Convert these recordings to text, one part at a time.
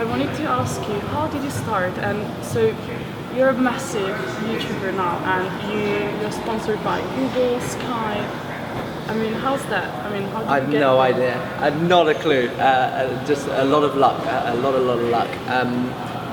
I wanted to ask you, how did you start? And so you're a massive YouTuber now, and you're sponsored by Google, Sky. I mean, how's that? I mean, how did I you have get no there? idea. I have not a clue. Just a lot of luck. A lot of luck.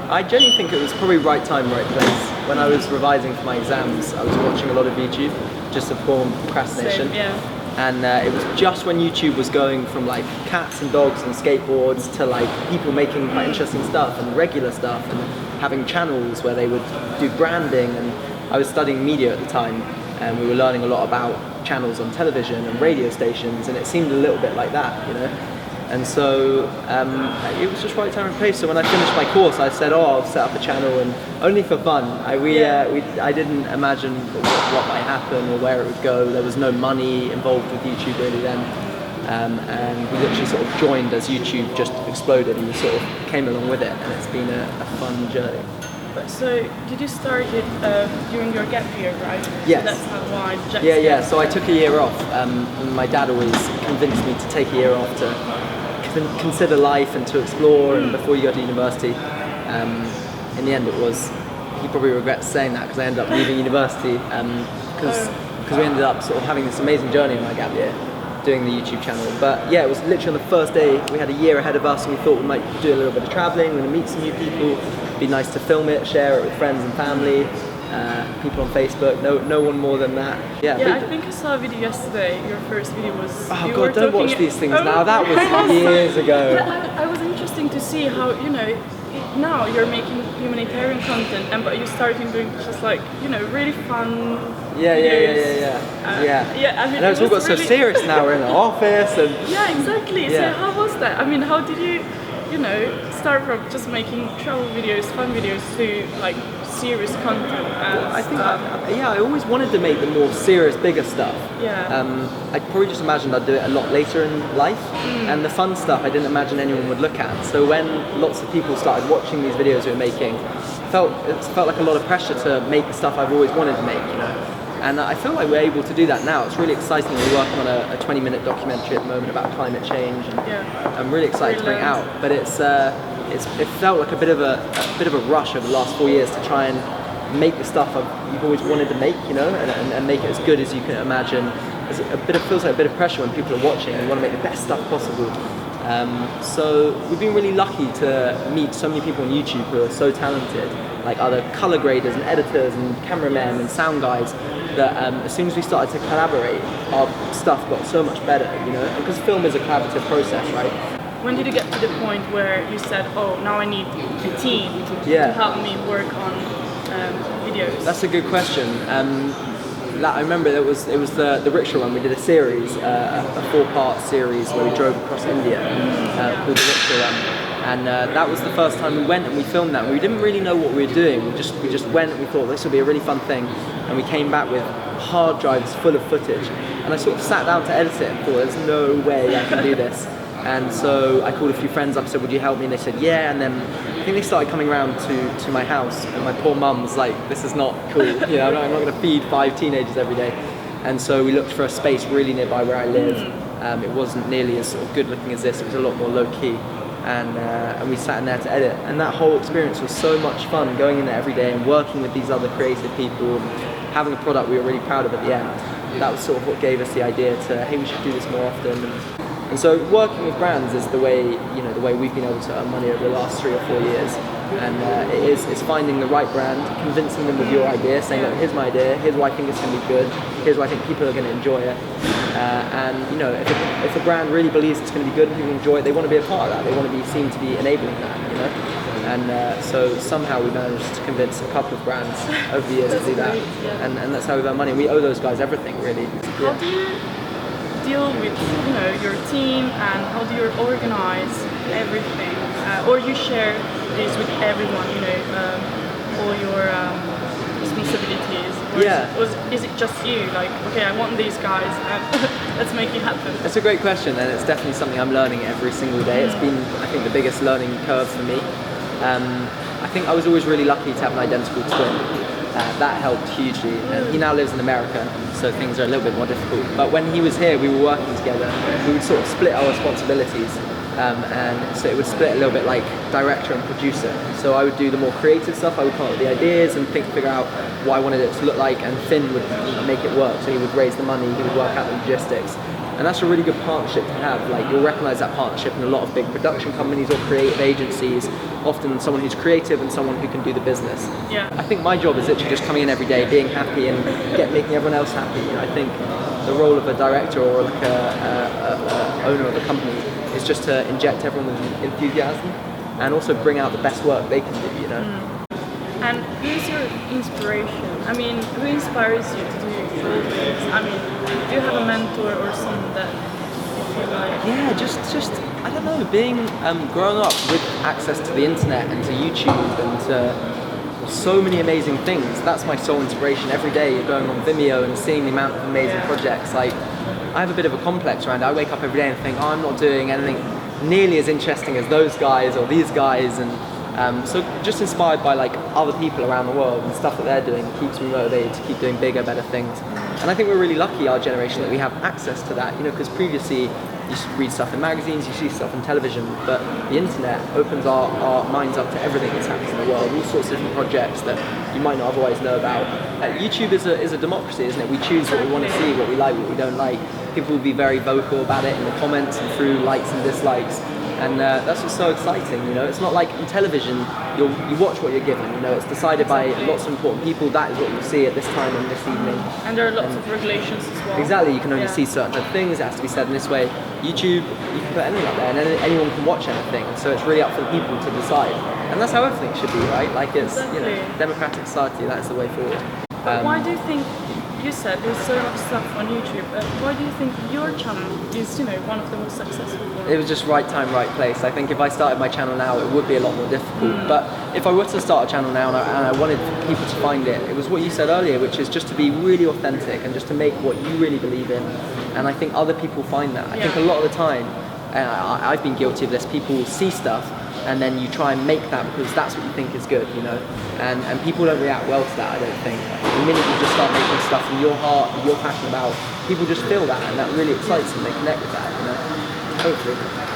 I genuinely think it was probably right time, right place. When I was revising for my exams, I was watching a lot of YouTube just to form procrastination. Same, yeah. And it was just when YouTube was going from like cats and dogs and skateboards to like people making quite interesting stuff and regular stuff and having channels where they would do branding. And I was studying media at the time, and we were learning a lot about channels on television and radio stations, and it seemed a little bit like that, you know. And so it was just right time and place. So when I finished my course, I said, "Oh, I'll set up a channel," and only for fun. I didn't imagine what might happen or where it would go. There was no money involved with YouTube really then, and we literally sort of joined as YouTube just exploded, and we sort of came along with it, and it's been a fun journey. So did you start it during your gap year, right? Yes. So that's why JacksGap. Yeah. So I took a year off. My dad always convinced me to take a year off to consider life and to explore, and before you go to university. In the end, he probably regrets saying that, because I ended up leaving university because we ended up sort of having this amazing journey in my gap year, doing the YouTube channel. But yeah, it was literally on the first day. We had a year ahead of us, and we thought we might do a little bit of traveling. We're going to meet some new people. It'd be nice to film it, share it with friends and family, people on Facebook. No one more than that. Yeah, I think I saw a video yesterday. Your first video was. Oh you God, were don't watch talking- these things now. That was years ago. I was interesting to see how, you know, now you're making humanitarian content, but you're starting doing just like, you know, really fun Yeah. Yeah, I mean, I know it's all it got was so really- serious now. We're in an office and. Yeah, exactly. Yeah. So how was that? I mean, how did you know, start from just making travel videos, fun videos, to like serious content? I think, I always wanted to make the more serious, bigger stuff. Yeah. I probably just imagined I'd do it a lot later in life, and the fun stuff I didn't imagine anyone would look at. So when lots of people started watching these videos we were making, it felt like a lot of pressure to make the stuff I've always wanted to make, you know. And I feel like we're able to do that now. It's really exciting. We're working on a 20-minute documentary at the moment about climate change, and I'm really excited to bring it out. But it felt like a bit of a rush over the last 4 years to try and make the stuff you've always wanted to make, you know, and make it as good as you can imagine. Feels like a bit of pressure when people are watching and you want to make the best stuff possible. So we've been really lucky to meet so many people on YouTube who are so talented, like other color graders and editors and cameramen and sound guys, that as soon as we started to collaborate, our stuff got so much better, you know, because film is a collaborative process, right? When did you get to the point where you said, "Oh, now I need a team to help me work on videos"? That's a good question. I remember it was the rickshaw one. We did a series, a 4-part series where we drove across India called the rickshaw one, and that was the first time we went and we filmed that. We didn't really know what we were doing. We just went and we thought this would be a really fun thing, and we came back with hard drives full of footage. And I sort of sat down to edit it and thought, there's no way I can do this. And so I called a few friends up and said, "Would you help me?" And they said, "Yeah." And then I think they started coming around to my house, and my poor mum was like, "This is not cool. You know, I'm not going to feed 5 teenagers every day." And so we looked for a space really nearby where I live. It wasn't nearly as sort of good looking as this. It was a lot more low key. And we sat in there to edit. And that whole experience was so much fun, going in there every day and working with these other creative people, having a product we were really proud of at the end. That was sort of what gave us the idea to, hey, we should do this more often. And so working with brands is the way we've been able to earn money over the last 3 or 4 years. And it's finding the right brand, convincing them of your idea, saying, "Look, here's my idea, here's why I think it's going to be good, here's why I think people are going to enjoy it." And you know, if a brand really believes it's going to be good and people enjoy it, they want to be a part of that. They want to be seen to be enabling that, you know. And so somehow we managed to convince a couple of brands over the years to do that, and that's how we've earned money. We owe those guys everything, really. How do you deal with, you know, your team, and how do you organize everything, or you share this with everyone, you know, all your responsibilities? Or is it just you, like, okay, I want these guys, and let's make it happen? That's a great question, and it's definitely something I'm learning every single day. It's been, I think, the biggest learning curve for me. I think I was always really lucky to have an identical twin. That helped hugely. And he now lives in America, so things are a little bit more difficult. But when he was here, we were working together. We would sort of split our responsibilities. and so it would split a little bit like director and producer. So I would do the more creative stuff. I would come up with the ideas and figure out what I wanted it to look like, and Finn would make it work. So he would raise the money, he would work out the logistics. And that's a really good partnership to have. Like, you'll recognize that partnership in a lot of big production companies or creative agencies. Often someone who's creative and someone who can do the business. Yeah. I think my job is literally just coming in every day, being happy and making everyone else happy. I think the role of a director or like a owner of a company is just to inject everyone with enthusiasm and also bring out the best work they can do, you know. And who's your inspiration? I mean, who inspires you to do all this? I mean, do you have a mentor or someone that you feel like? Yeah, just I don't know, being growing up with access to the internet and to YouTube and to so many amazing things. That's my sole inspiration. Every day you're going on Vimeo and seeing the amount of amazing projects. Like, I have a bit of a complex around it. I wake up every day and think, oh, I'm not doing anything nearly as interesting as those guys or these guys, and so just inspired by like other people around the world and stuff that they're doing keeps me motivated to keep doing bigger, better things. And I think we're really lucky, our generation, that we have access to that, you know, because previously you read stuff in magazines, you see stuff on television, but the internet opens our minds up to everything that's happening in the world, all sorts of different projects that you might not otherwise know about. YouTube is a democracy, isn't it? We choose what we want to see, what we like, what we don't like. People will be very vocal about it in the comments and through likes and dislikes. And that's what's so exciting, you know. It's not like in television, you watch what you're given, you know. It's decided by lots of important people. That is what you'll see at this time and this evening. And there are lots of regulations as well. Exactly, you can only see certain things. It has to be said in this way. YouTube, you can put anything up there, and anyone can watch anything. So it's really up for the people to decide. And that's how everything should be, right? Like, it's you know, democratic society. That's the way forward. But why do you think? You said there's so much stuff on YouTube, but why do you think your channel is, you know, one of the most successful? It was just right time, right place. I think if I started my channel now, it would be a lot more difficult. But if I were to start a channel now and I wanted people to find it, it was what you said earlier, which is just to be really authentic and just to make what you really believe in. And I think other people find that. I think a lot of the time, I've been guilty of this, people see stuff and then you try and make that because that's what you think is good, you know, and people don't react well to that, I don't think. The minute you just start making stuff from your heart that you're passionate about, people just feel that, and that really excites them, they connect with that, you know, hopefully.